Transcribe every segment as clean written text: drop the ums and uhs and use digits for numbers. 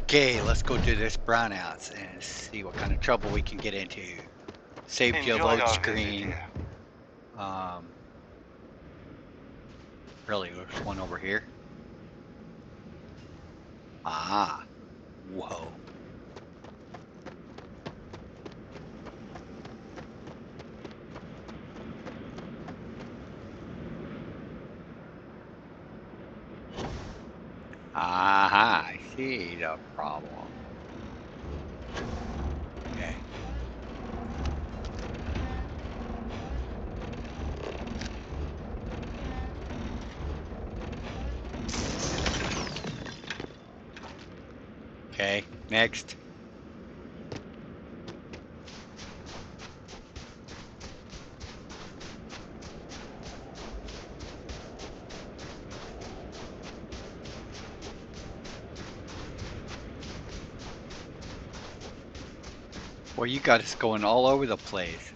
Okay, let's go to this brownouts and see what kind of trouble we can get into. Save your Enjoyed load our screen. visit here. Really, there's one over here. Ah, whoa. Aha, I see the problem. Okay. Okay, next. Well, you got us going all over the place.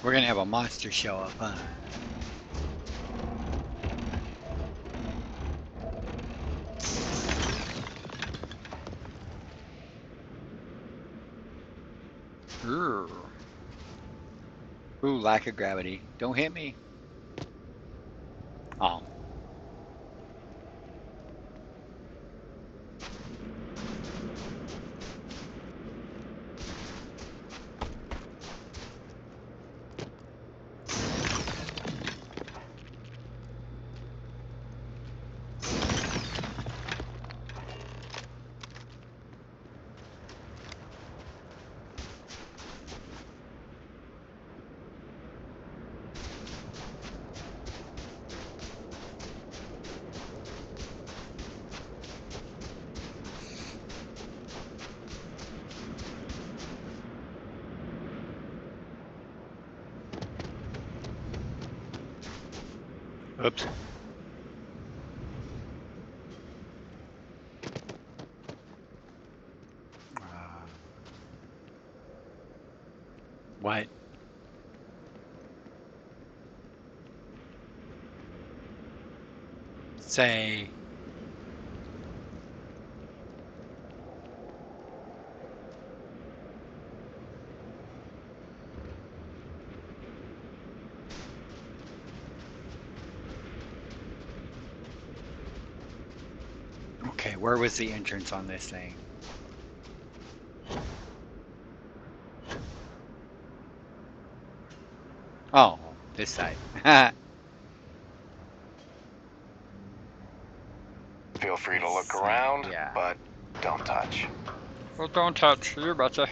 We're gonna have a monster show up, huh? Ooh, lack of gravity. Don't hit me. Oh. Oops. What? Say. Okay, where was the entrance on this thing? Oh, this side. Feel free to look around, Yeah. but don't touch. Well, don't touch. You're about to.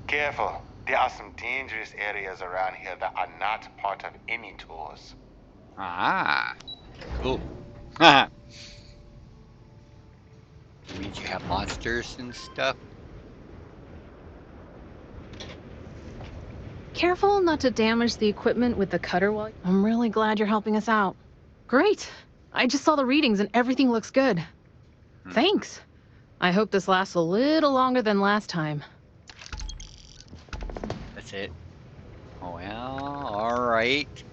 Careful. There are some dangerous areas around here that are not part of any tours. Ah, cool. That means you have monsters and stuff. Careful not to damage the equipment with the cutter while... I'm really glad you're helping us out. Great. I just saw the readings and everything looks good. Thanks. I hope this lasts a little longer than last time. That's it. Oh, well, alright.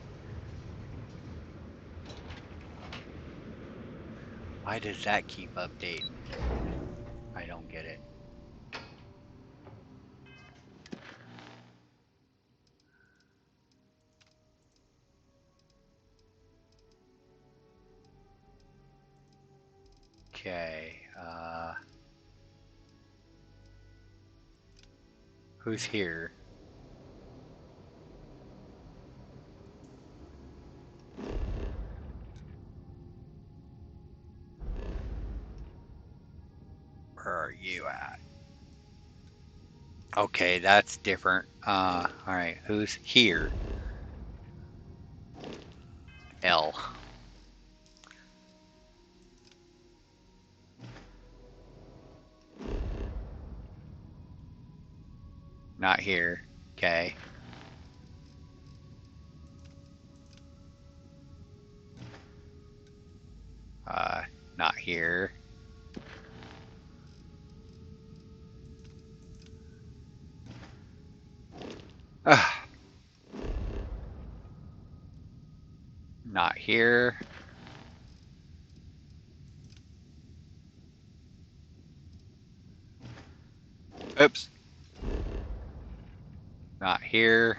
Why does that keep updating? I don't get it. Okay, who's here? Where are you at? Okay, that's different. Alright, who's here? L. Not here. Okay. Not here. Not here. Oops. Not here.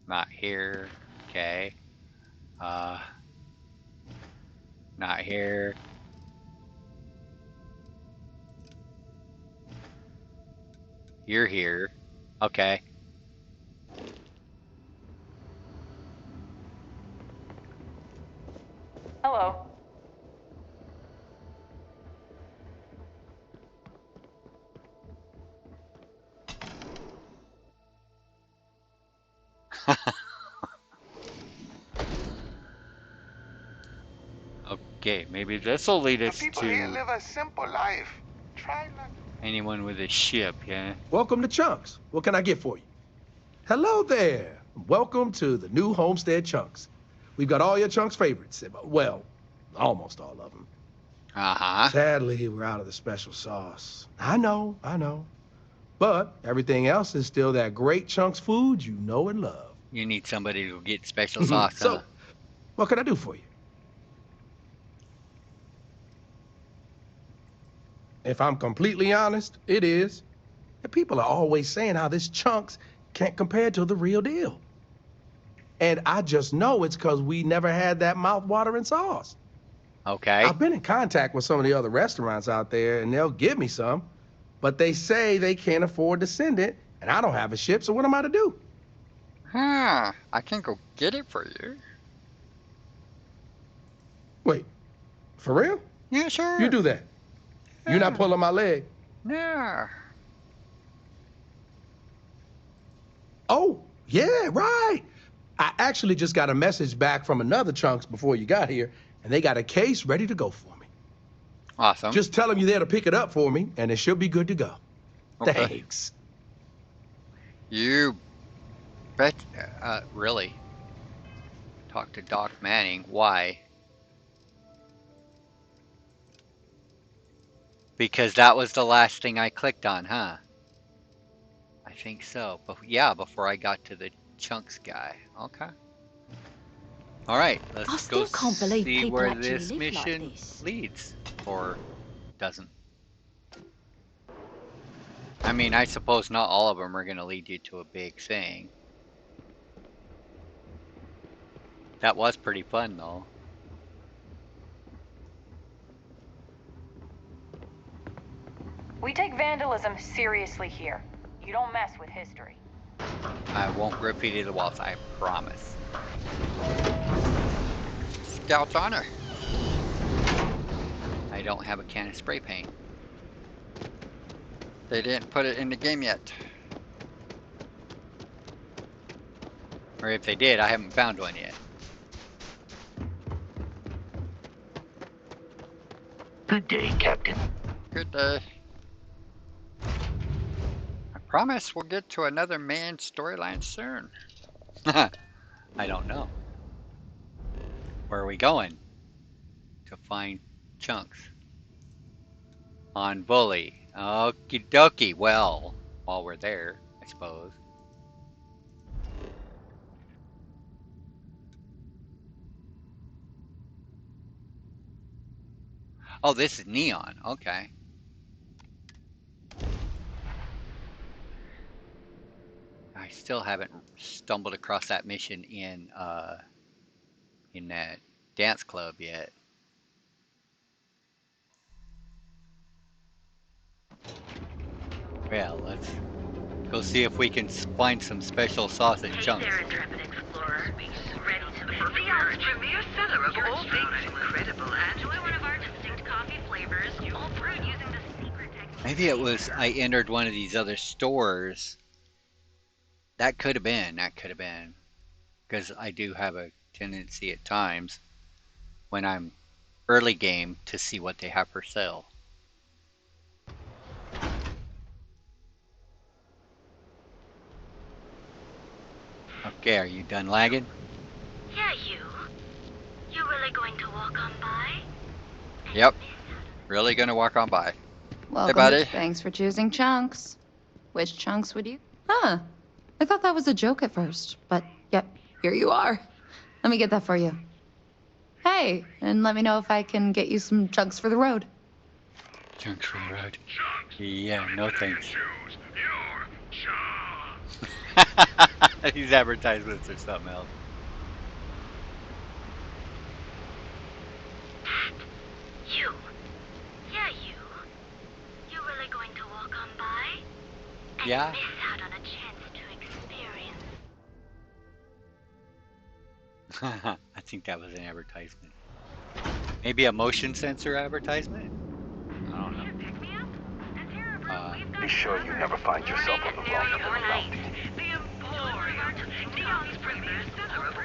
Not here. Okay. Not here. You're here. Okay. Hello. Okay, maybe this will lead The us people here to live a simple life. Try not. anyone with a ship, yeah? Welcome to Chunks. What can I get for you? Hello there. Welcome to the new Homestead Chunks. We've got all your Chunks favorites. Well, almost all of them. Uh-huh. Sadly, we're out of the special sauce. I know. But everything else is still that great Chunks food you know and love. You need somebody to get special sauce, So, huh? what can I do for you? If I'm completely honest, it is. And people are always saying how this Chunks can't compare to the real deal. And I just know it's because we never had that mouth-watering sauce. Okay. I've been in contact with some of the other restaurants out there, and they'll give me some, but they say they can't afford to send it, and I don't have a ship, so what am I to do? Huh. I can go get it for you. Wait, for real? Yeah, sure. You do that. You're not pulling my leg. No. Oh, yeah, right. I actually just got a message back from another Chunks before you got here, and they got a case ready to go for me. Awesome. Just tell them you're there to pick it up for me, and it should be good to go. Okay. Thanks. You bet. Really? Talk to Doc Manning. Why? Because that was the last thing I clicked on, huh? I think so. But yeah, before I got to the Chunks guy. Okay. All right, I let's still go can't believe see people where actually this live mission like this. leads, or doesn't. I mean, I suppose not all of them are going to lead you to a big thing. That was pretty fun, though. We take vandalism seriously here. You don't mess with history. I won't graffiti the walls, I promise. Scout's honor. I don't have a can of spray paint. They didn't put it in the game yet. Or if they did, I haven't found one yet. Good day, Captain. Good day. I promise we'll get to another main storyline soon. I don't know. Where are we going? To find Chunks. On Bully. Okie dokie. Well, while we're there, I suppose. Oh, this is neon. Okay. I still haven't stumbled across that mission in that dance club yet. Well, let's go see if we can find some special sausage chunks. Hey there, intrepid explorer. Ready to Leon's premier seller of all things incredible and enjoy one of our distinct coffee flavors, all brewed using the secret technique. Maybe it was I entered one of these other stores. That could have been. That could have been. Because I do have a tendency at times when I'm early game to see what they have for sale. Okay, are you done lagging? Yeah, you. You really going to walk on by? Yep. Really gonna walk on by. Welcome. buddy. Thanks for choosing Chunks. Which Chunks would you? Huh. I thought that was a joke at first, but yep, here you are. Let me get that for you. Hey, and let me know if I can get you some chunks for the road. Chunks for the road. Yeah, no thanks. These advertisements are something else. You. Yeah, you. You really going to walk on by? And Yeah? miss out on a chance to experience. I think that was an advertisement. Maybe a motion sensor advertisement? I don't know. Pick me up? This here, bro, we've got Be sure you never find yourself on the wrong end of the mountain. The Emporium, Neon's premier seller of all.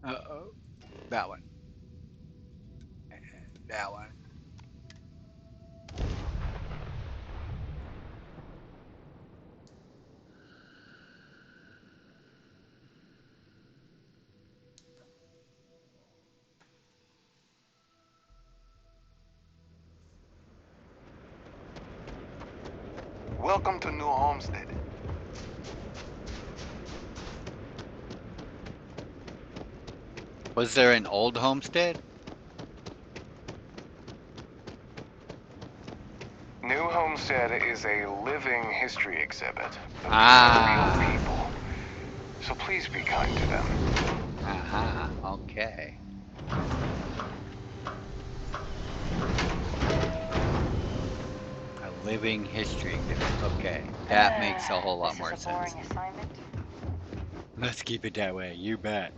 Uh-oh. That one. And that one. Welcome to New Homestead. Was there an old homestead? New Homestead is a living history exhibit of Ah. real people. So please be kind to them. Uh-huh. Okay. A living history exhibit. Okay. That makes a whole lot more This is a boring sense. assignment. Let's keep it that way. You bet.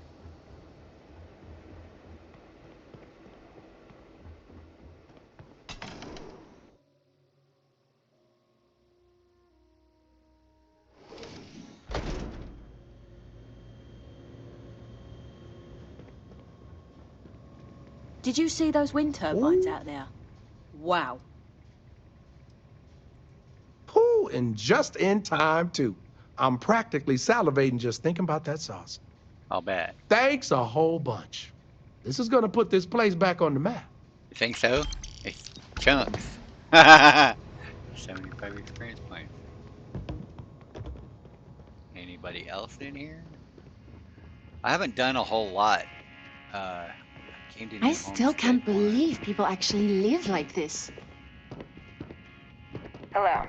Did you see those wind turbines Ooh. out there? Wow. Pooh, and just in time, too. I'm practically salivating just thinking about that sauce. I'll bet. Thanks a whole bunch. This is gonna put this place back on the map. You think so? It's chunks. 75 experience points. Anybody else in here? I haven't done a whole lot. Came to New I still can't Homestead once. believe people actually live like this. Hello.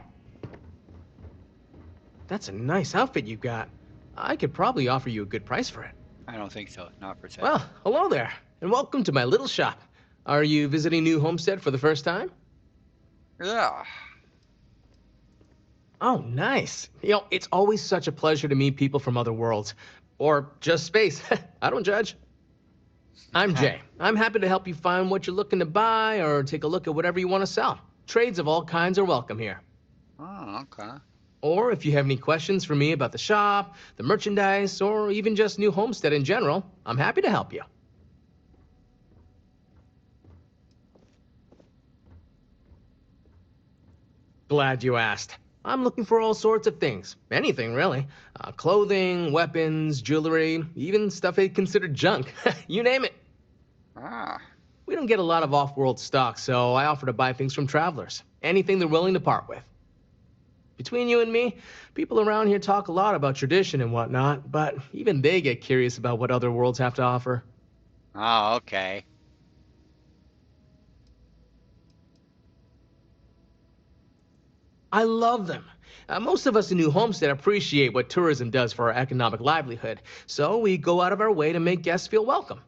That's a nice outfit you got. I could probably offer you a good price for it. I don't think so. Not for sale. Well, hello there, and welcome to my little shop. Are you visiting New Homestead for the first time? Yeah. Oh, nice. You know, it's always such a pleasure to meet people from other worlds. Or just space. I don't judge. I'm Jay. I'm happy to help you find what you're looking to buy or take a look at whatever you want to sell. Trades of all kinds are welcome here. Oh, okay. Or if you have any questions for me about the shop, the merchandise, or even just New Homestead in general, I'm happy to help you. Glad you asked. I'm looking for all sorts of things. Anything, really. Clothing, weapons, jewelry, even stuff they consider junk. You name it. Ah. We don't don't get a lot of off-world stock, so I offer to buy things from travelers. Anything they're willing to part with. Between you and me, people around here talk a lot about tradition and whatnot, but even they get curious about what other worlds have to offer. Oh, okay. I love them. Most of us in New Homestead appreciate what tourism does for our economic livelihood, so we go out of our way to make guests feel welcome.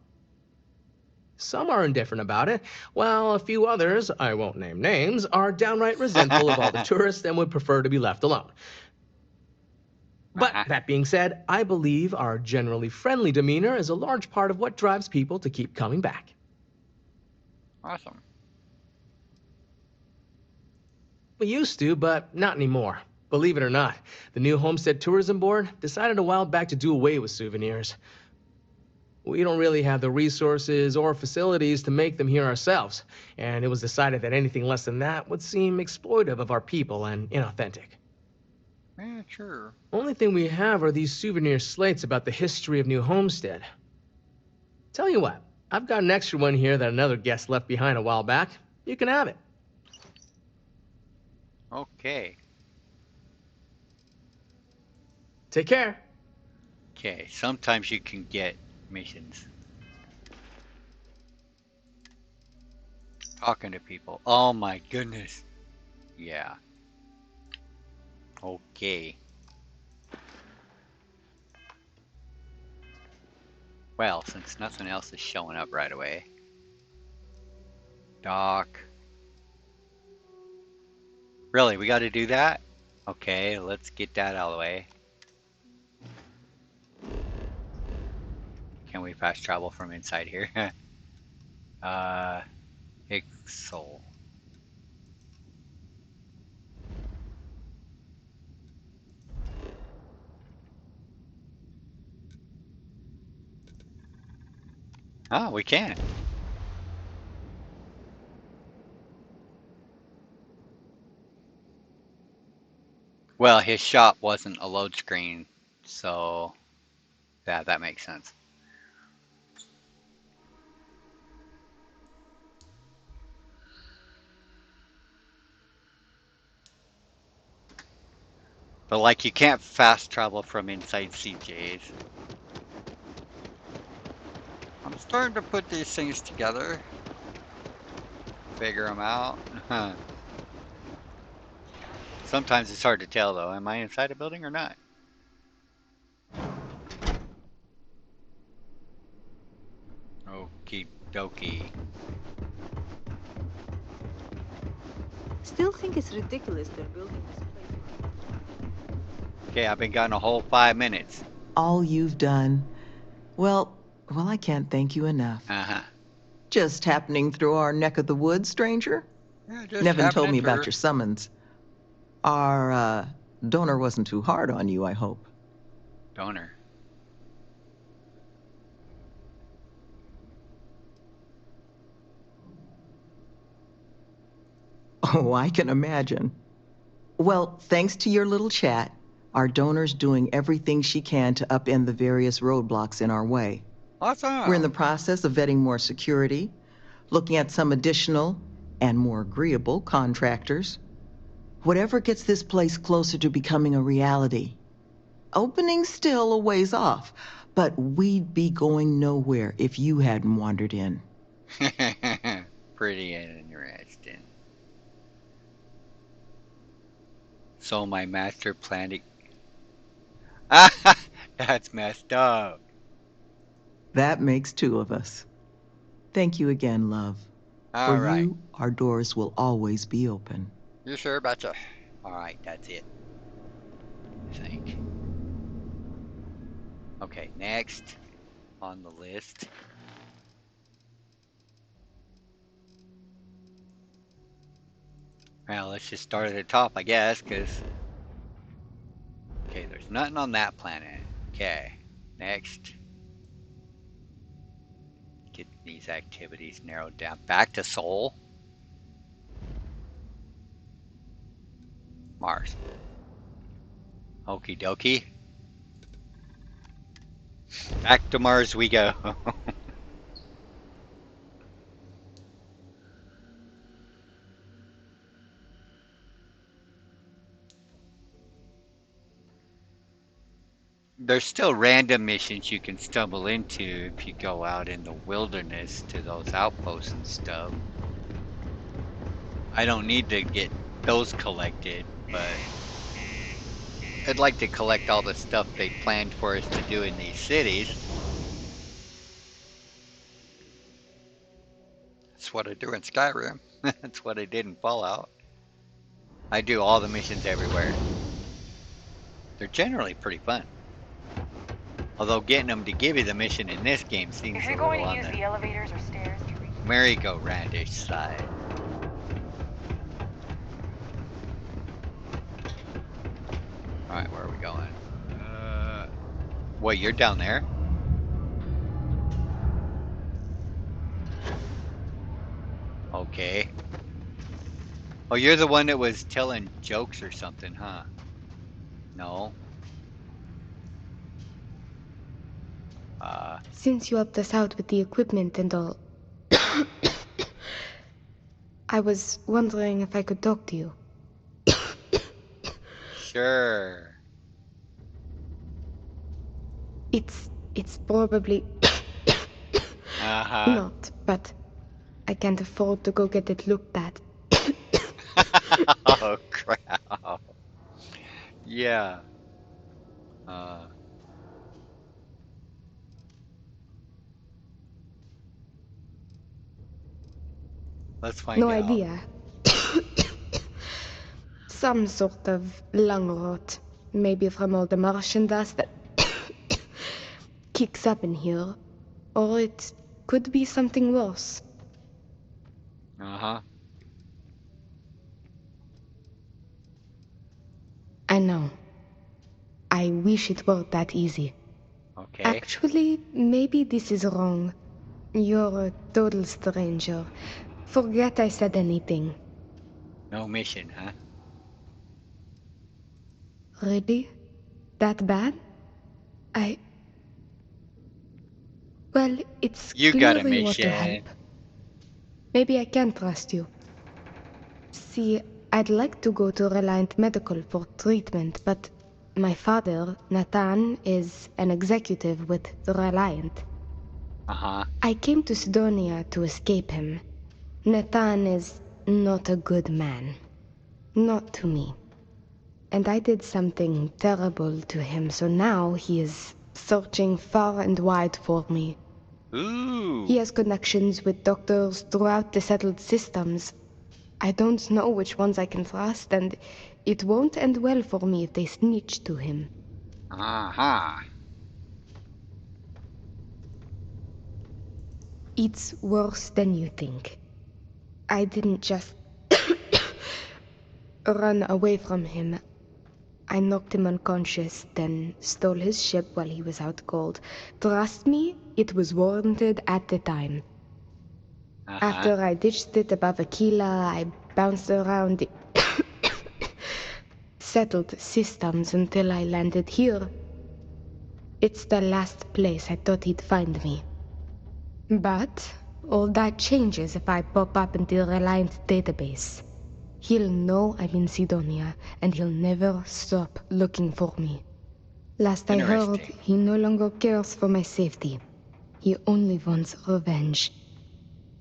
Some are indifferent about it, while a few others, I won't name names, are downright resentful of all the tourists and would prefer to be left alone. But that being said, I believe our generally friendly demeanor is a large part of what drives people to keep coming back. Awesome. We used to, but not anymore. Believe it or not, the new Homestead Tourism Board decided a while back to do away with souvenirs. We don't really have the resources or facilities to make them here ourselves, and it was decided that anything less than that would seem exploitive of our people and inauthentic. Yeah, sure. Only thing we have are these souvenir slates about the history of New Homestead. Tell you what, I've got an extra one here that another guest left behind a while back. You can have it. Okay. Take care. Okay, sometimes you can get missions. Talking to people. Oh my goodness. Yeah. Okay. Well, since nothing else is showing up right away. Doc. Really, we got to do that? Okay, let's get that out of the way. Can we fast travel from inside here? Pixel. Oh, we can. Well, his shop wasn't a load screen, so yeah, that makes sense. But like, you can't fast travel from inside CJ's. I'm starting to put these things together. Figure them out. Sometimes it's hard to tell though. Am I inside a building or not? Okie dokie. Still think it's ridiculous they're building this place. Okay, I've been gone a whole 5 minutes. All you've done. Well, I can't thank you enough. Uh-huh. Just happening through our neck of the woods, stranger? Yeah, just Nevin told me happening about through. your summons. Our, donor wasn't too hard on you, I hope. Donor. Oh, I can imagine. Well, thanks to your little chat, our donor's doing everything she can to upend the various roadblocks in our way. Awesome. We're in the process of vetting more security, looking at some additional and more agreeable contractors. Whatever gets this place closer to becoming a reality. Opening's still a ways off, but we'd be going nowhere if you hadn't wandered in. Pretty interesting. So my master plan. That's messed up. That makes two of us. Thank you again, love. All right. For you, our doors will always be open. You sure about you? All right, that's it. I think. Okay, next on the list. Well, let's just start at the top, I guess, because... Okay, there's nothing on that planet. Okay, next. Get these activities narrowed down. Back to Sol. Mars. Okie dokie. Back to Mars we go. there's still random missions you can stumble into if you go out in the wilderness to those outposts and stuff. I don't need to get those collected, but I'd like to collect all the stuff they planned for us to do in these cities. That's what I do in Skyrim. That's what I did in Fallout. I do all the missions everywhere. They're generally pretty fun. Although getting them to give you the mission in this game seems If a you're little going to on use the the elevators or stairs to reach... merry-go-roundish side. Alright, where are we going? Wait, you're down there? Okay. Oh, you're the one that was telling jokes or something, huh? No. Since you helped us out with the equipment and all, I was wondering if I could talk to you. Sure. It's probably not, but I can't afford to go get it looked at. Oh, crap. Yeah. Let's find No out. idea. Some sort of lung rot. Maybe from all the Martian dust that kicks up in here. Or it could be something worse. Uh-huh. I know. I wish it were that easy. Okay. Actually, maybe this is wrong. You're a total stranger. Forget I said anything. No mission, huh? Really? That bad? Well, it's You clear got a you want to help. mission. Maybe I can trust you. See, I'd like to go to Reliant Medical for treatment, but my father, Nathan, is an executive with the Reliant. Uh-huh. I came to Sidonia to escape him. Nathan is not a good man. Not to me. And I did something terrible to him, so now he is searching far and wide for me. Ooh. He has connections with doctors throughout the settled systems. I don't know which ones I can trust, and it won't end well for me if they snitch to him. Uh-huh. It's worse than you think. I didn't just run away from him. I knocked him unconscious, then stole his ship while he was out cold. Trust me, it was warranted at the time. After I ditched it above Aquila, I bounced around the settled systems until I landed here. It's the last place I thought he'd find me. But all that changes if I pop up in the Reliant database. He'll know I'm in Sidonia, and he'll never stop looking for me. Last I heard, he no longer cares for my safety. He only wants revenge.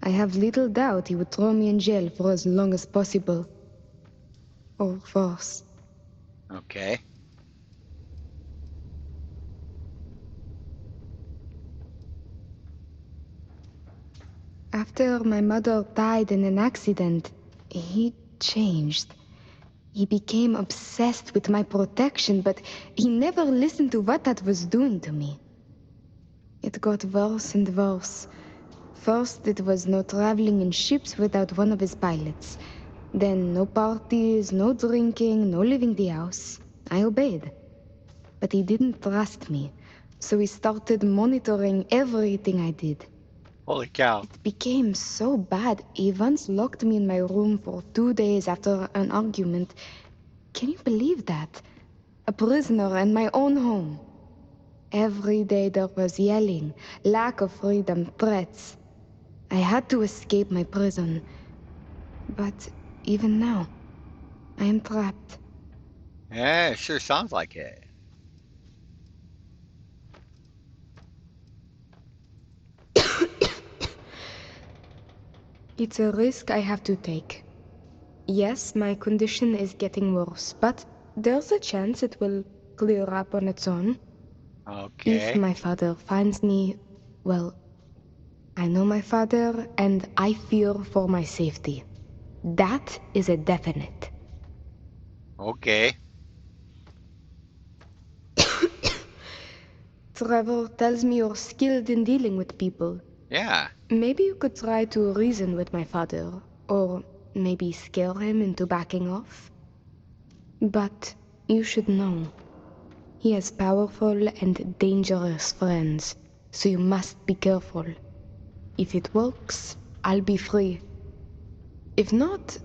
I have little doubt he would throw me in jail for as long as possible. Or worse. Okay. After my mother died in an accident, he changed. He became obsessed with my protection, but he never listened to what that was doing to me. It got worse and worse. First, it was no traveling in ships without one of his pilots. Then no parties, no drinking, no leaving the house. I obeyed. But he didn't trust me, so he started monitoring everything I did. Holy cow. It became so bad, he once locked me in my room for 2 days after an argument. Can you believe that? A prisoner in my own home. Every day there was yelling, lack of freedom, threats. I had to escape my prison. But even now, I am trapped. Yeah, it sure sounds like it. It's a risk I have to take. Yes, my condition is getting worse, but there's a chance it will clear up on its own. If Okay. my father finds me, well, I know my father and I fear for my safety. That is a definite. Okay. Trevor tells me you're skilled in dealing with people. Yeah. Maybe you could try to reason with my father, or maybe scare him into backing off. But you should know, he has powerful and dangerous friends, so you must be careful. If it works, I'll be free. If not,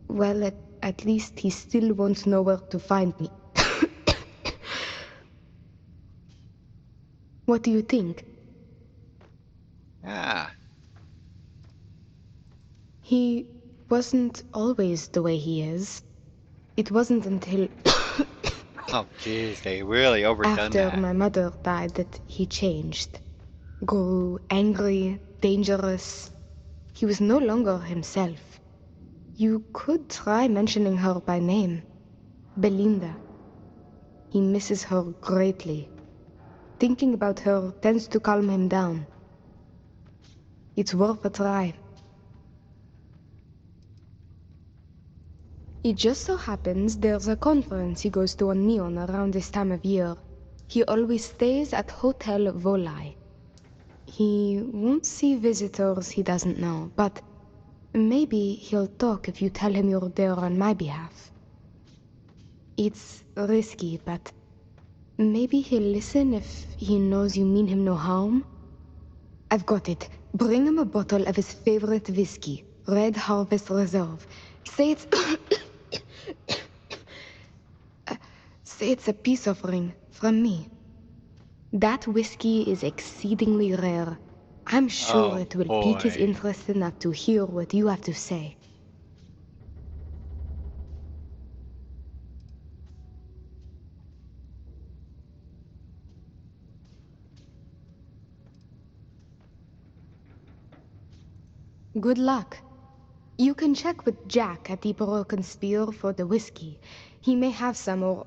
well, at least he still won't know where to find me. What do you think? Yeah. He wasn't always the way he is. It wasn't until Oh, jeez, they really overdone after that. my mother died that he changed. Grew angry, dangerous. He was no longer himself. You could try mentioning her by name. Belinda. He misses her greatly. Thinking about her tends to calm him down. It's worth a try. It just so happens there's a conference he goes to on Neon around this time of year. He always stays at Hotel Volai. He won't see visitors he doesn't know, but maybe he'll talk if you tell him you're there on my behalf. It's risky, but maybe he'll listen if he knows you mean him no harm. I've got it. Bring him a bottle of his favorite whiskey, Red Harvest Reserve. Say it's... say it's a peace offering from me. That whiskey is exceedingly rare. I'm sure Oh, it will pique his boy. interest enough to hear what you have to say. Good luck. You can check with Jack at the Broken Spear for the whiskey. He may have some or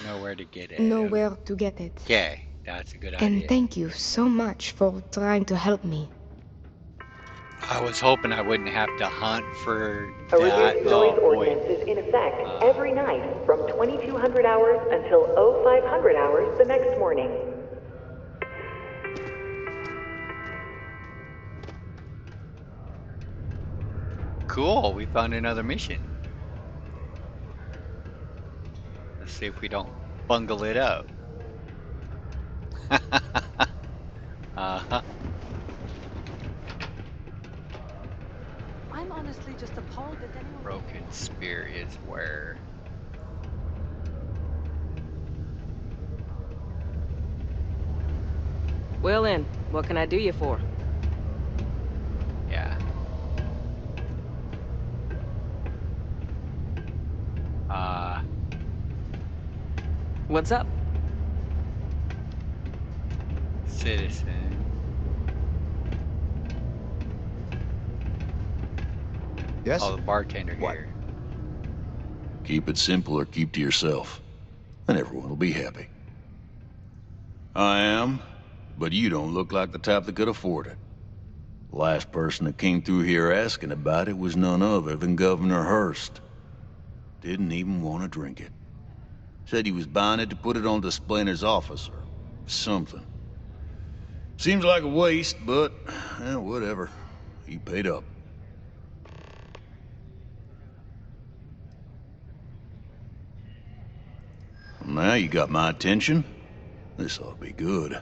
Nowhere to get it. nowhere to get it. Okay, that's a good And idea. thank you so much for trying to help me. I was hoping I wouldn't have to hunt for A that. reduced Oh, noise boy. ordinance is in effect every night from 2200 hours until 0500 hours the next morning. Cool, we found another mission. Let's see if we don't bungle it up. Uh-huh. I'm honestly just appalled that anyone... Broken Spear is where... Well then, what can I do you for? Yeah. What's up? Citizen. Yes? Oh, the bartender What? here. Keep it simple or keep to yourself, and everyone will be happy. I am, but you don't look like the type that could afford it. The last person that came through here asking about it was none other than Governor Hurst. Didn't even want to drink it. Said he was buying it to put it on display in his office or something. Seems like a waste, but whatever. He paid up. Now you got my attention. This ought to be good.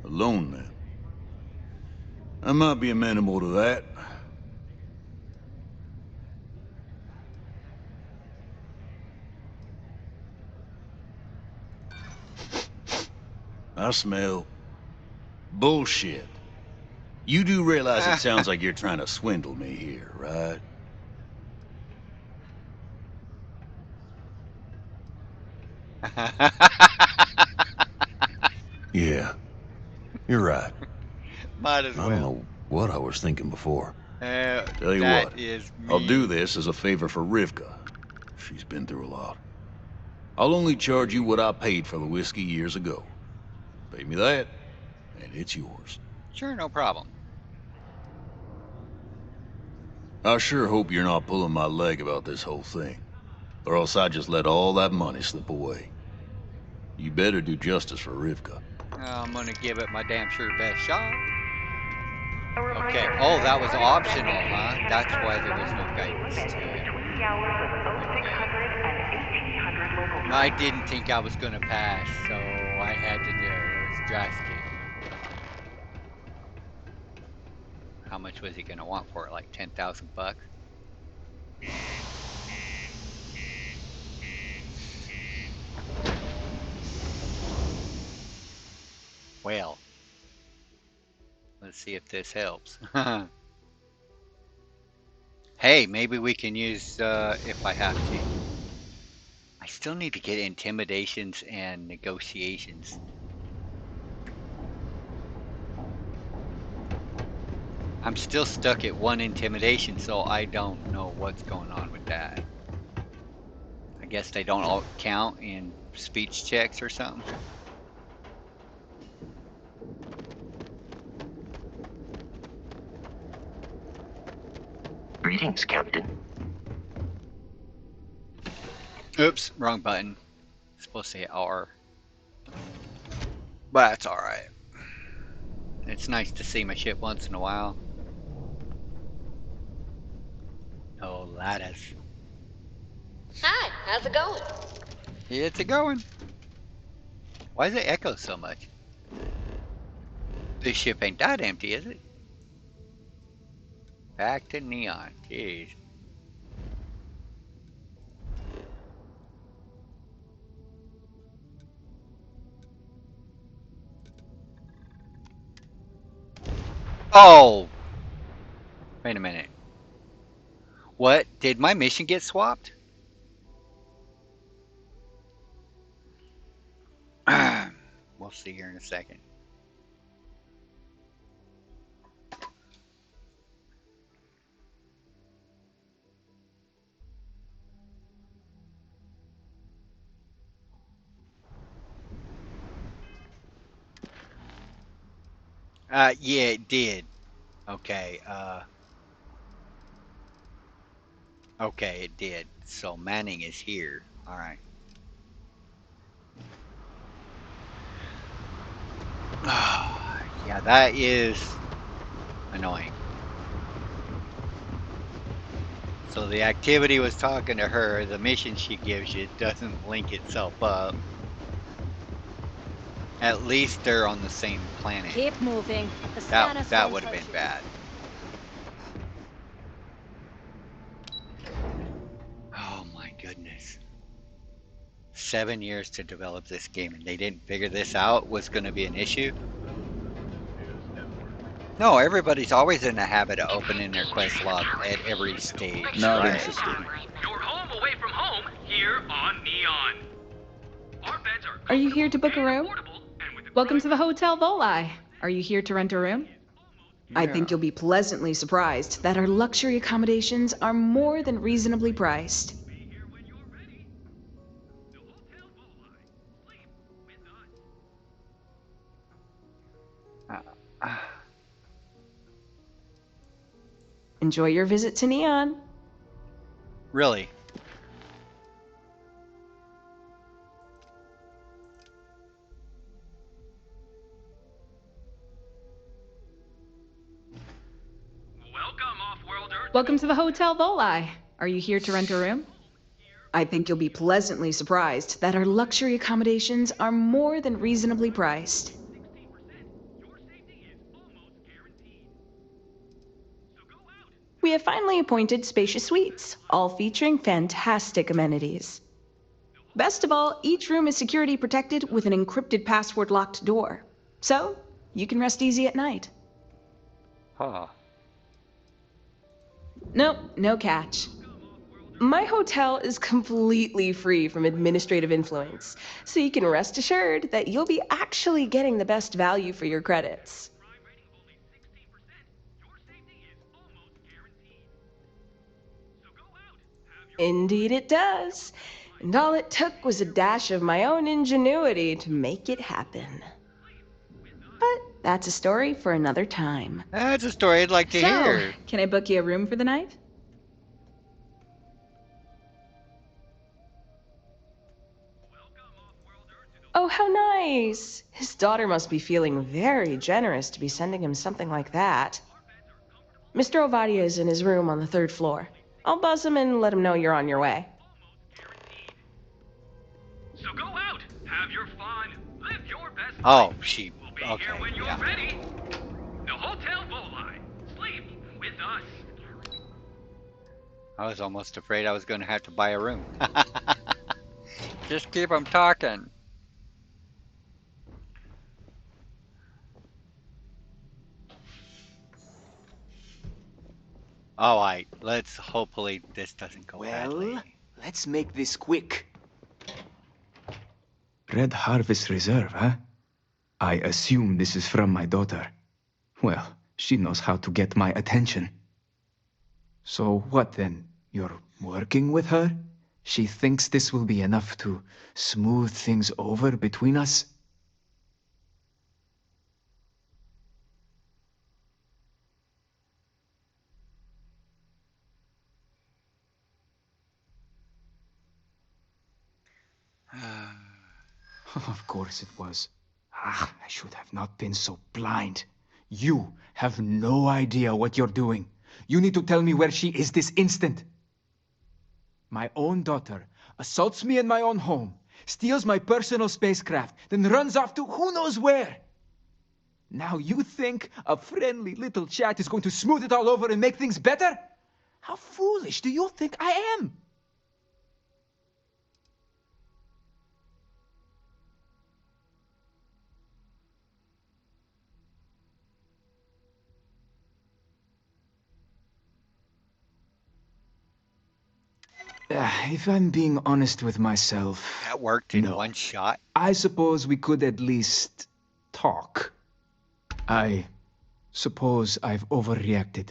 Alone then. I might be amenable to that. I smell bullshit. You do realize it sounds like you're trying to swindle me here, right? Yeah, you're right. Might as I don't well. know what I was thinking before. Tell you That what, is I'll do mean. this as a favor for Rivka. She's been through a lot. I'll only charge you what I paid for the whiskey years ago. Pay me that, and it's yours. Sure, no problem. I sure hope you're not pulling my leg about this whole thing, or else I just let all that money slip away. You better do justice for Rivka. I'm gonna give it my damn sure best shot. Okay. Oh, that was optional, huh? That's why there was no guidance to it. Okay. I didn't think I was gonna pass, so I had to do it. It was drastic. How much was he gonna want for it? Like 10,000 bucks? Well, let's see if this helps. Hey, maybe we can use if I have to. I still need to get intimidations and negotiations. I'm still stuck at 1 intimidation, so I don't know what's going on with that. I guess they don't all count in speech checks or something. Greetings, Captain. Oops, wrong button. Supposed to hit R. But that's alright. It's nice to see my ship once in a while. Oh, lattice. Hi, how's it going? It's a going. Why does it echo so much? This ship ain't that empty, is it? Back to Neon. Jeez. Oh! Wait a minute. What? Did my mission get swapped? We'll see here in a second. Yeah, it did. Okay, okay, it did. So Manning is here. Alright. Yeah, that is annoying. So the activity was talking to her, the mission she gives you doesn't link itself up. At least they're on the same planet. Keep moving. The scanners That won't would have touch been you. bad. Oh my goodness. 7 years to develop this game and they didn't figure this out was going to be an issue? No, everybody's always in the habit of opening their quest log at every stage, Not right? interested. You're home away from home here on Neon. Our beds are Are you here to book a room? Welcome to the Hotel Volai. Are you here to rent a room? I think you'll be pleasantly surprised that our luxury accommodations are more than reasonably priced. Enjoy your visit to Neon. Really? Welcome to the Hotel Volai. Are you here to rent a room? I think you'll be pleasantly surprised that our luxury accommodations are more than reasonably priced. We have finally appointed spacious suites, all featuring fantastic amenities. Best of all, each room is security protected with an encrypted password-locked door. So, you can rest easy at night. Huh. Nope, no catch. My hotel is completely free from administrative influence, so you can rest assured that you'll be actually getting the best value for your credits. Indeed it does. And all it took was a dash of my own ingenuity to make it happen. But that's a story for another time. That's a story I'd like to So, hear. can I book you a room for the night? Oh, how nice! His daughter must be feeling very generous to be sending him something like that. Mr. Ovadia is in his room on the 3rd floor. I'll buzz him and let him know you're on your way. So go out, have your fun, live your best Oh, life. she. We'll be Okay, here when you're yeah. ready. The Hotel Volai. Sleep with us. I was almost afraid I was going to have to buy a room. Just keep them talking. Alright, let's hopefully this doesn't go badly. Let's make this quick. Red Harvest Reserve, huh? I assume this is from my daughter. Well, she knows how to get my attention. So what then? You're working with her? She thinks this will be enough to smooth things over between us? Of course it was. I should have not been so blind. You have no idea what you're doing. You need to tell me where she is this instant. My own daughter assaults me in my own home, steals my personal spacecraft, then runs off to who knows where. Now you think a friendly little chat is going to smooth it all over and make things better? How foolish do you think I am? If I'm being honest with myself... That worked in one shot? I suppose we could at least talk. I suppose I've overreacted.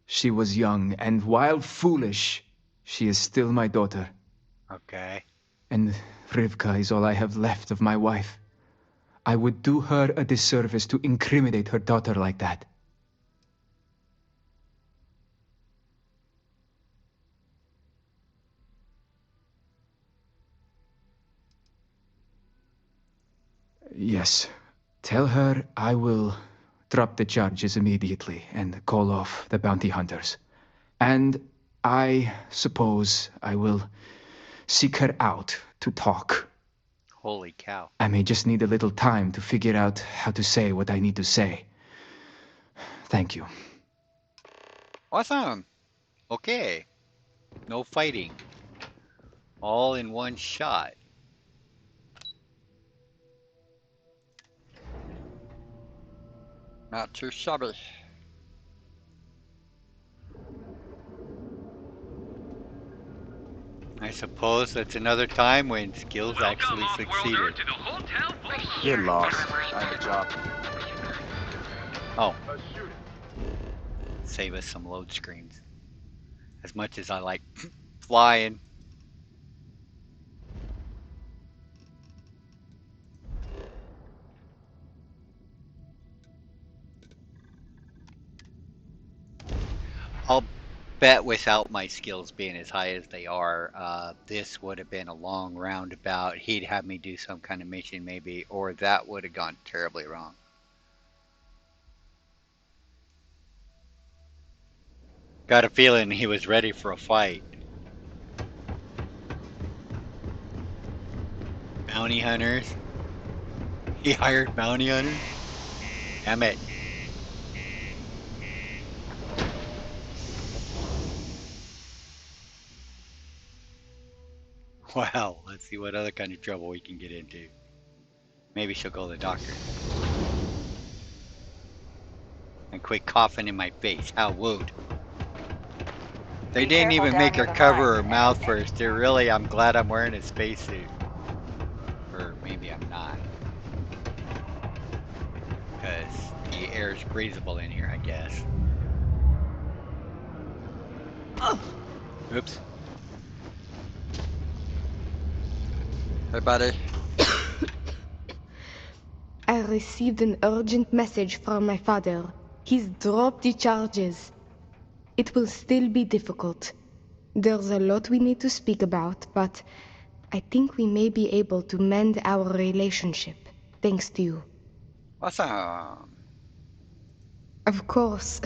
She was young, and while foolish, she is still my daughter. Okay. And Rivka is all I have left of my wife. I would do her a disservice to incriminate her daughter like that. Yes. Tell her I will drop the charges immediately and call off the bounty hunters. And I suppose I will seek her out to talk. Holy cow. I may just need a little time to figure out how to say what I need to say. Thank you. Awesome. Okay. No fighting. All in one shot. Not too shabby. I suppose that's another time when skills actually succeeded. Get lost. I have a job. Oh. Save us some load screens. As much as I like flying. I'll bet without my skills being as high as they are, this would have been a long roundabout. He'd have me do some kind of mission maybe, or that would have gone terribly wrong. Got a feeling he was ready for a fight. Bounty hunters? He hired bounty hunters? Damn it. Well, let's see what other kind of trouble we can get into. Maybe she'll go to the doctor. And quit coughing in my face. How would? They didn't even make her cover her mouth first. They're really, I'm glad I'm wearing a spacesuit. Or maybe I'm not. Because the air is breathable in here, I guess. Oops. Hey, buddy. I received an urgent message from my father. He's dropped the charges. It will still be difficult. There's a lot we need to speak about, but I think we may be able to mend our relationship, thanks to you. Awesome. Of course.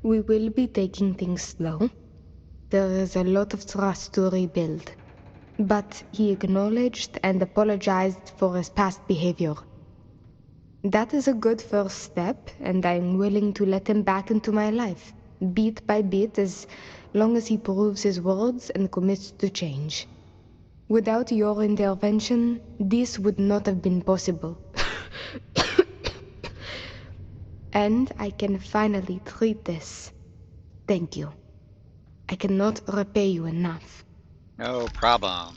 We will be taking things slow. There is a lot of trust to rebuild. But he acknowledged and apologized for his past behavior. That is a good first step, and I'm willing to let him back into my life, bit by bit, as long as he proves his words and commits to change. Without your intervention, this would not have been possible. And I can finally treat this. Thank you. I cannot repay you enough. No problem.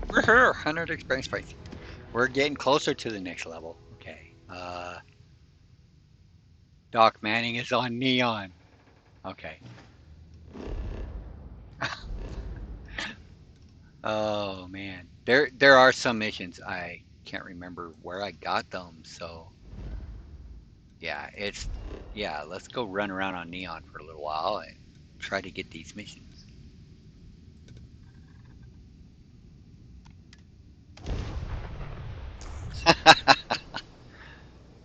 We're here, 100 experience points. We're getting closer to the next level. Okay. Doc Manning is on Neon. Okay. Oh man, there are some missions I can't remember where I got them. So yeah, let's go run around on Neon for a little while and try to get these missions.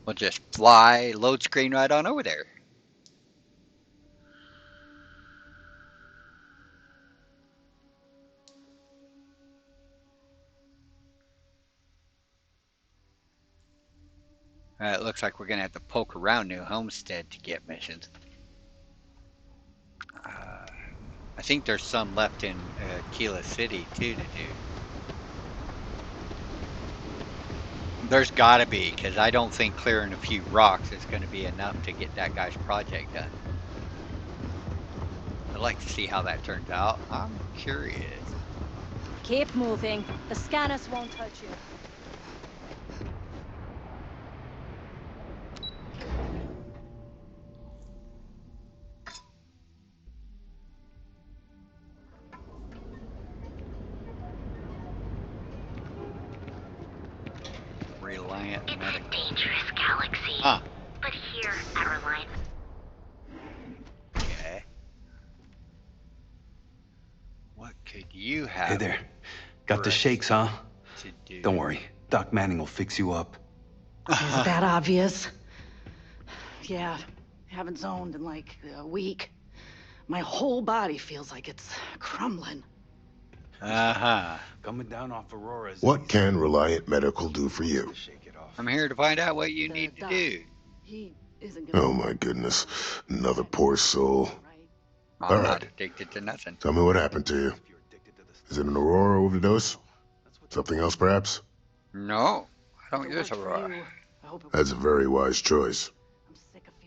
We'll just fly load screen right on over there. It looks like we're gonna have to poke around New Homestead to get missions. I think there's some left in Kila City too to do. There's gotta be, because I don't think clearing a few rocks is going to be enough to get that guy's project done. I'd like to see how that turns out. I'm curious. Keep moving. The scanners won't hurt you. Reliant It's Medical. a dangerous galaxy. Huh. But here at Reliant. Okay. What could you have? Hey there. Got the shakes, huh? To do? Don't worry. Doc Manning will fix you up. Is that obvious? Yeah, haven't zoned in like a week. My whole body feels like it's crumbling. Uh-huh. Coming down off Aurora's. What can Reliant Medical do for you? I'm here to find out what you need to do. He isn't gonna... Oh my goodness. Another poor soul. I'm All not right. addicted to nothing. Tell me what happened to you. Is it an Aurora overdose? Something else, perhaps? No, I don't use Aurora. That's a very wise choice.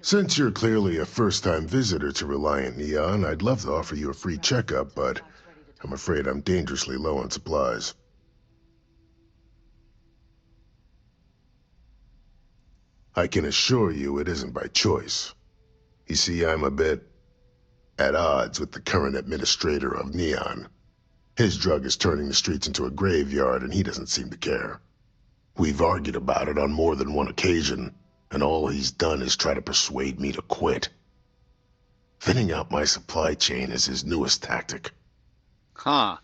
Since you're clearly a first-time visitor to Reliant Neon, I'd love to offer you a free checkup, but I'm afraid I'm dangerously low on supplies. I can assure you it isn't by choice. You see, I'm a bit at odds with the current administrator of Neon. His drug is turning the streets into a graveyard, and he doesn't seem to care. We've argued about it on more than one occasion, and all he's done is try to persuade me to quit. Thinning out my supply chain is his newest tactic. Huh.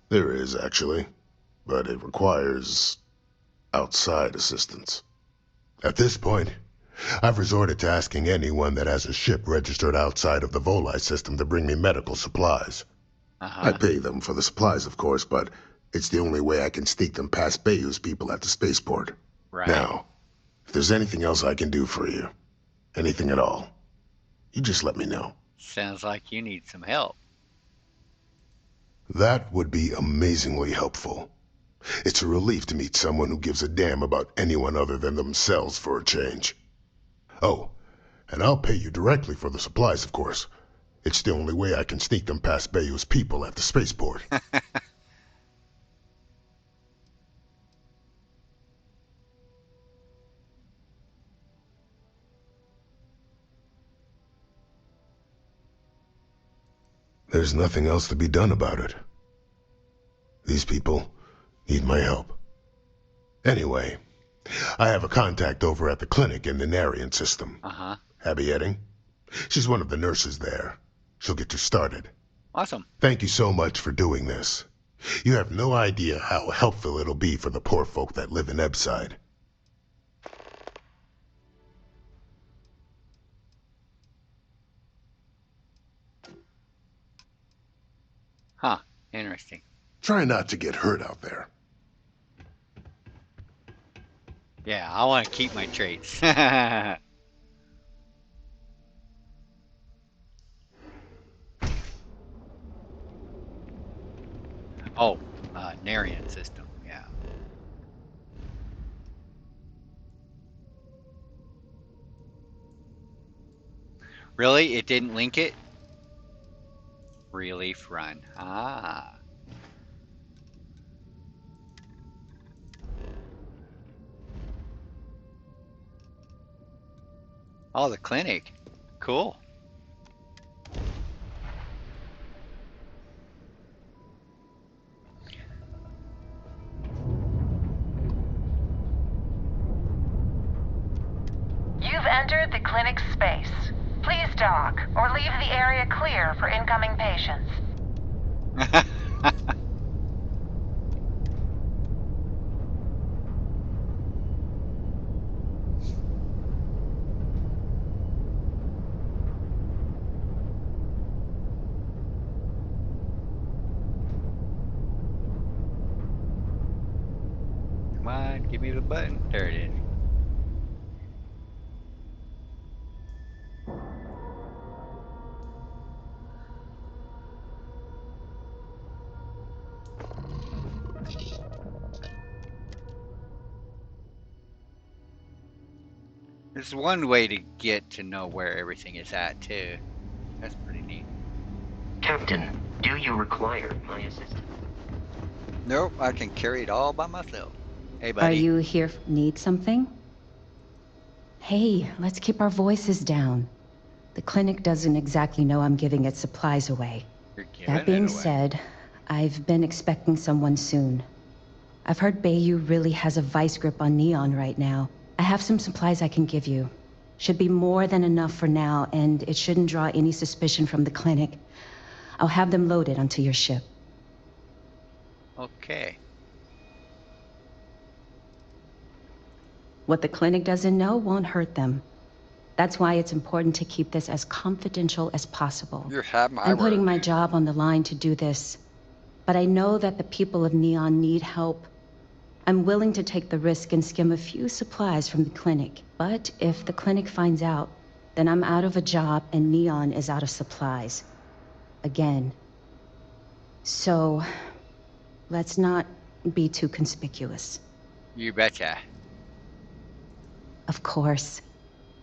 There is, actually, but it requires outside assistance. At this point, I've resorted to asking anyone that has a ship registered outside of the Volii system to bring me medical supplies. I pay them for the supplies, of course, but it's the only way I can sneak them past Bayou's people at the spaceport. Right. Now, if there's anything else I can do for you, anything at all, you just let me know. Sounds like you need some help. That would be amazingly helpful. It's a relief to meet someone who gives a damn about anyone other than themselves for a change. Oh, and I'll pay you directly for the supplies, of course. It's the only way I can sneak them past Bayou's people at the spaceport. There's nothing else to be done about it. These people need my help. Anyway, I have a contact over at the clinic in the Narian system. Abby Edding. She's one of the nurses there. She'll get you started. Awesome. Thank you so much for doing this. You have no idea how helpful it'll be for the poor folk that live in Ebside. Huh. Interesting. Try not to get hurt out there. Yeah, I want to keep my traits. Oh, Narian system, yeah. Really? It didn't link it? Relief run. Ah. Oh, the clinic. Cool. You've entered the clinic's space. Please dock, or leave the area clear for incoming patients. Come on, give me the button. There it is. There's one way to get to know where everything is at, too. That's pretty neat. Captain, do you require my assistance? Nope, I can carry it all by myself. Hey, Are buddy. you here? Need something? Hey, let's keep our voices down. The clinic doesn't exactly know I'm giving its supplies away. You're giving That being it away. said, I've been expecting someone soon. I've heard Bayou really has a vice grip on Neon right now. I have some supplies I can give you. Should be more than enough for now, and it shouldn't draw any suspicion from the clinic. I'll have them loaded onto your ship. Okay. What the clinic doesn't know won't hurt them. That's why it's important to keep this as confidential as possible. You have my I'm putting word. my job on the line to do this, but I know that the people of Neon need help. I'm willing to take the risk and skim a few supplies from the clinic. But if the clinic finds out, then I'm out of a job and Neon is out of supplies. Again. So, let's not be too conspicuous. You betcha. Of course.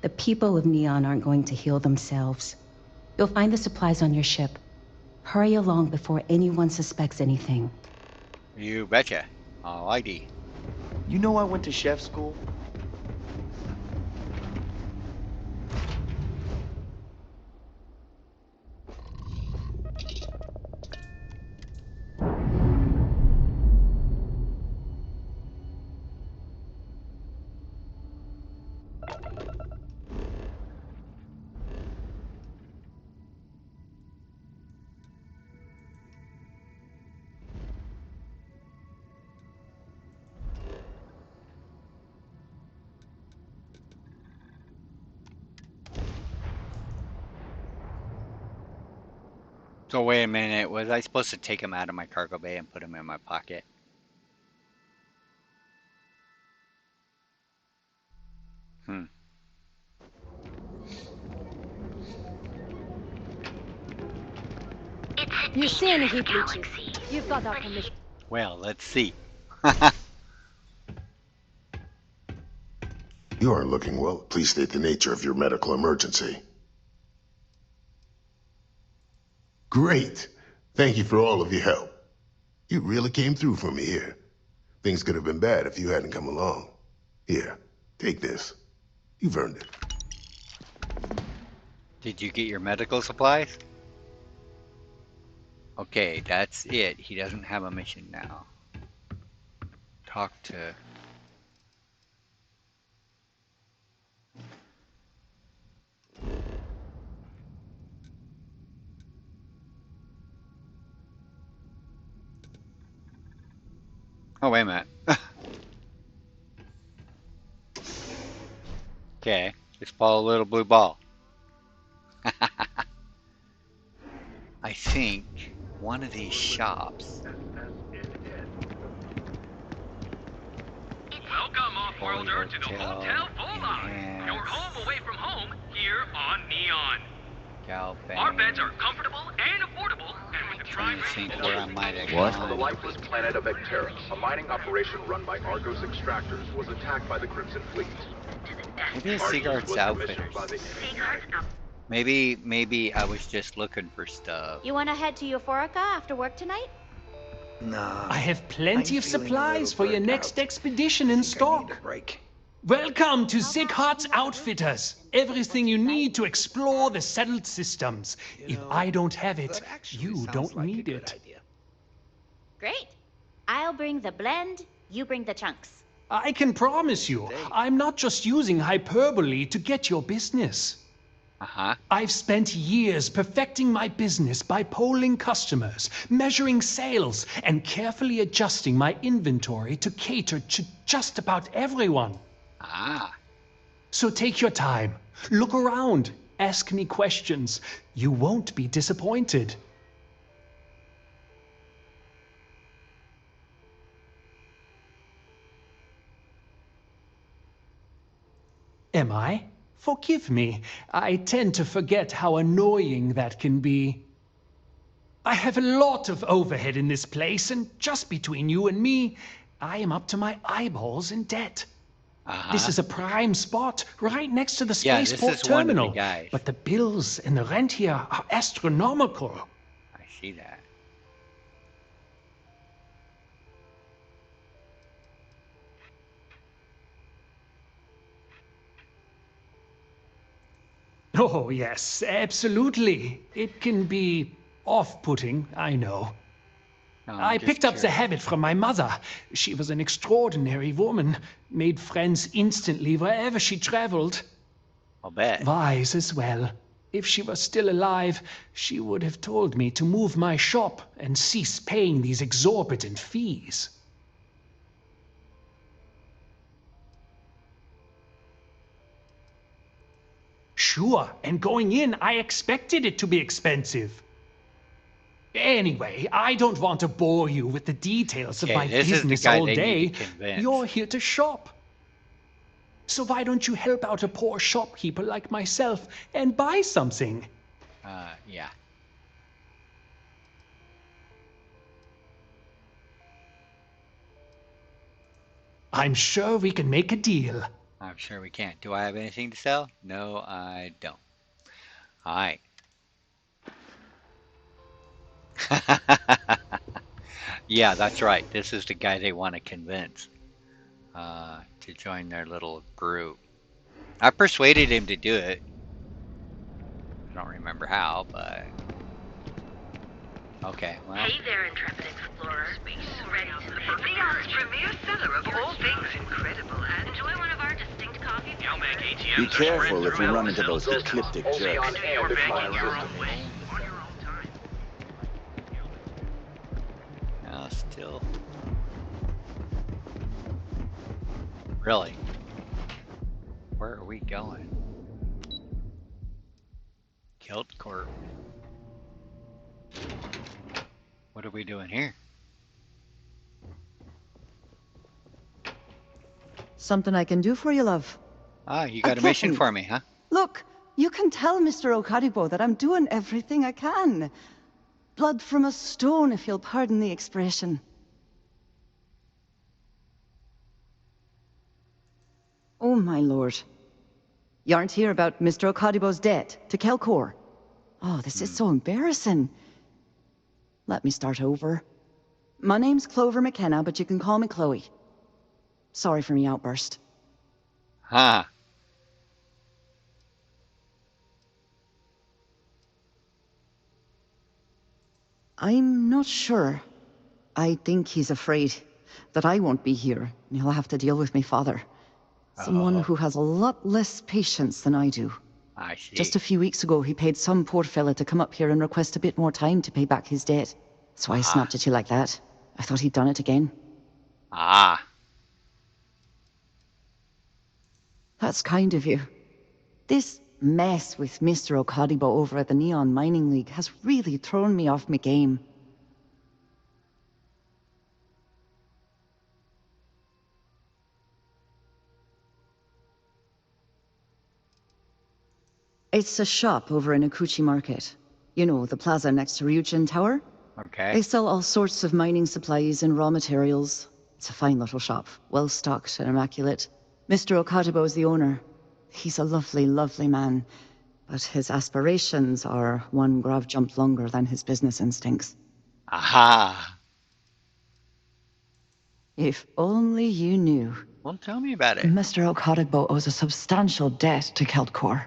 The people of Neon aren't going to heal themselves. You'll find the supplies on your ship. Hurry along before anyone suspects anything. You betcha. Alrighty. You know I went to chef school? So wait a minute, was I supposed to take him out of my cargo bay and put him in my pocket? You see any heat leeches? You've got our permission. Well, let's see. You aren't looking well. Please state the nature of your medical emergency. Great. Thank you for all of your help. You really came through for me here. Things could have been bad if you hadn't come along. Here, take this. You've earned it. Did you get your medical supplies? Okay, that's it. He doesn't have a mission now. Talk to... Oh, wait a minute. Okay, just follow a little blue ball. I think one of these shops... Welcome, off-worlder, to the Hotel Volai. Your home away from home, here on Neon. Our beds are comfortable and affordable, and with the prime rating... where I might have What? gone. On the lifeless planet of Vectera, a mining operation run by Argos extractors was attacked by the Crimson Fleet. Maybe it's Seaguard's outfitters. Maybe I was just looking for stuff. You want to head to Euphorica after work tonight? Nah. I have plenty of supplies for your next expedition in stock. Break. Welcome to Sieghart's Outfitters. Everything you need to explore the settled systems. If I don't have it, you don't need it. Great. I'll bring the blend, you bring the chunks. I can promise you, I'm not just using hyperbole to get your business. I've spent years perfecting my business by polling customers, measuring sales, and carefully adjusting my inventory to cater to just about everyone. So take your time, look around, ask me questions. You won't be disappointed. Am I? Forgive me. I tend to forget how annoying that can be. I have a lot of overhead in this place, and just between you and me, I am up to my eyeballs in debt. This is a prime spot, right next to the spaceport terminal. But the bills and the rent here are astronomical. I see that. Oh, yes, absolutely. It can be off-putting, I know. I picked up the habit from my mother. She was an extraordinary woman, made friends instantly wherever she traveled. I'll bet. Wise as well. If she was still alive, she would have told me to move my shop and cease paying these exorbitant fees. Sure, and going in, I expected it to be expensive. Anyway, I don't want to bore you with the details of my business all day. You're here to shop. So why don't you help out a poor shopkeeper like myself and buy something? Yeah. I'm sure we can make a deal. I'm sure we can. Do I have anything to sell? No, I don't. All right. Yeah, that's right. This is the guy they want to convince to join their little group. I persuaded him to do it. I don't remember how, but... Okay, well... Hey there, intrepid explorer. Ready to Neon's premier seller of all things incredible, and enjoy one of our distinct coffee flavors. Be careful if you run into those ecliptic jerks. Still... Really? Where are we going? Kilt Corp. What are we doing here? Something I can do for you, love. Ah, you got a mission for me, huh? Look, you can tell Mr. Okaribo that I'm doing everything I can. Blood from a stone, if you'll pardon the expression. Oh, my lord. You aren't here about Mr. Okadibo's debt to Kelkor. Oh, this is so embarrassing. Let me start over. My name's Clover McKenna, but you can call me Chloe. Sorry for me outburst. Huh. I'm not sure. I think he's afraid that I won't be here, and he'll have to deal with my father. Someone who has a lot less patience than I do. I see. Just a few weeks ago, he paid some poor fella to come up here and request a bit more time to pay back his debt. So I snapped at you like that. I thought he'd done it again. Ah. That's kind of you. This mess with Mr. Okadibo over at the Neon Mining League has really thrown me off my game. It's a shop over in Akuchi Market. You know, the plaza next to Ryujin Tower? Okay. They sell all sorts of mining supplies and raw materials. It's a fine little shop, well stocked and immaculate. Mr. Okadibo is the owner. He's a lovely, lovely man, but his aspirations are one grav jump longer than his business instincts. Aha. If only you knew. Well, tell me about it. Mr. Okadibo owes a substantial debt to Keldcor.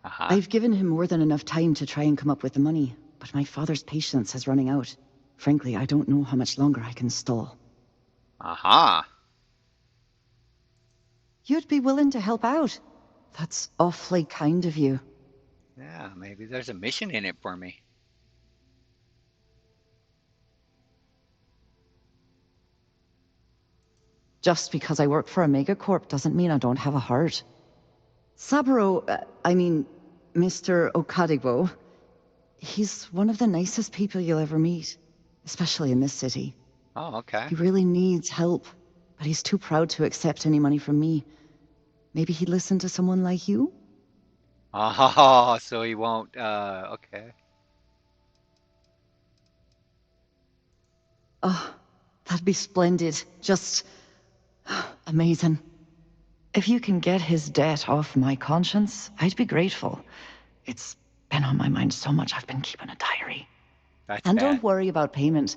I've given him more than enough time to try and come up with the money, but my father's patience is running out. Frankly, I don't know how much longer I can stall. Aha. You'd be willing to help out. That's awfully kind of you. Yeah, maybe there's a mission in it for me. Just because I work for a megacorp doesn't mean I don't have a heart. Saburo, Mr. Okadibo, he's one of the nicest people you'll ever meet, especially in this city. Oh, okay. He really needs help, but he's too proud to accept any money from me. Maybe he'd listen to someone like you? Oh, so he won't, okay. Oh, that'd be splendid. Just amazing. If you can get his debt off my conscience, I'd be grateful. It's been on my mind so much I've been keeping a diary. And don't worry about payment.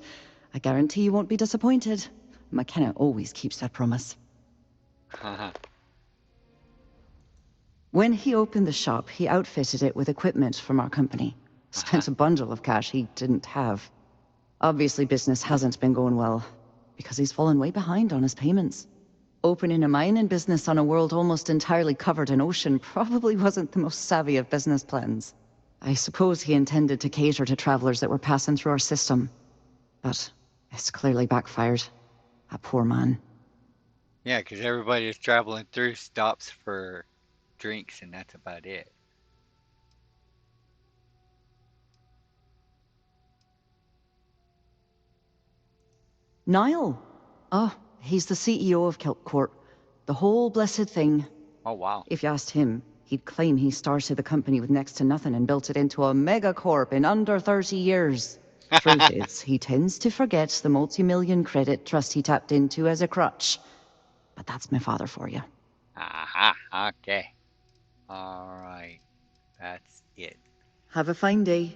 I guarantee you won't be disappointed. McKenna always keeps that promise. When he opened the shop, he outfitted it with equipment from our company. Spent a bundle of cash he didn't have. Obviously, business hasn't been going well, because he's fallen way behind on his payments. Opening a mining business on a world almost entirely covered in ocean probably wasn't the most savvy of business plans. I suppose he intended to cater to travelers that were passing through our system. But it's clearly backfired. A poor man. Yeah, because everybody is traveling through stops for drinks, and that's about it. Niall? Oh, he's the CEO of Kelp Corp. The whole blessed thing. Oh, wow. If you asked him, he'd claim he started the company with next to nothing and built it into a megacorp in under 30 years. Truth is, he tends to forget the multi-million credit trust he tapped into as a crutch. But that's my father for you. Aha, okay. All right, that's it. Have a fine day.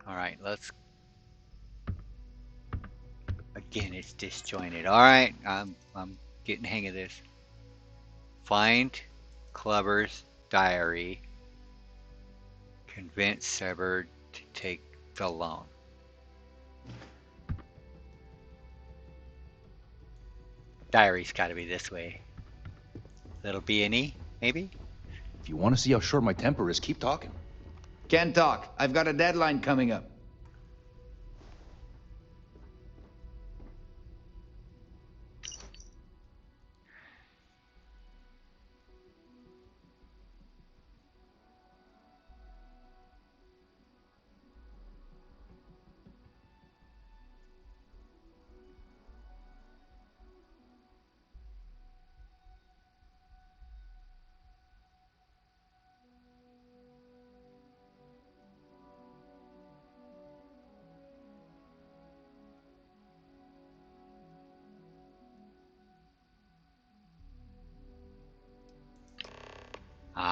All right, let's... Again, it's disjointed. All right, I'm getting the hang of this. Find Clover's diary. Convince Severed to take the loan. Diary's got to be this way. Little B&E, maybe? If you want to see how short my temper is, keep talking. Can't talk. I've got a deadline coming up.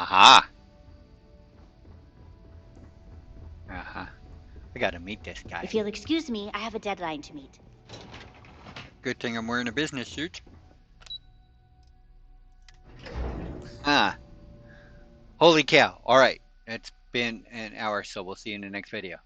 Aha. Uh-huh. I gotta meet this guy. If you'll excuse me, I have a deadline to meet. Good thing I'm wearing a business suit. Ah. Holy cow. Alright. It's been an hour, so we'll see you in the next video.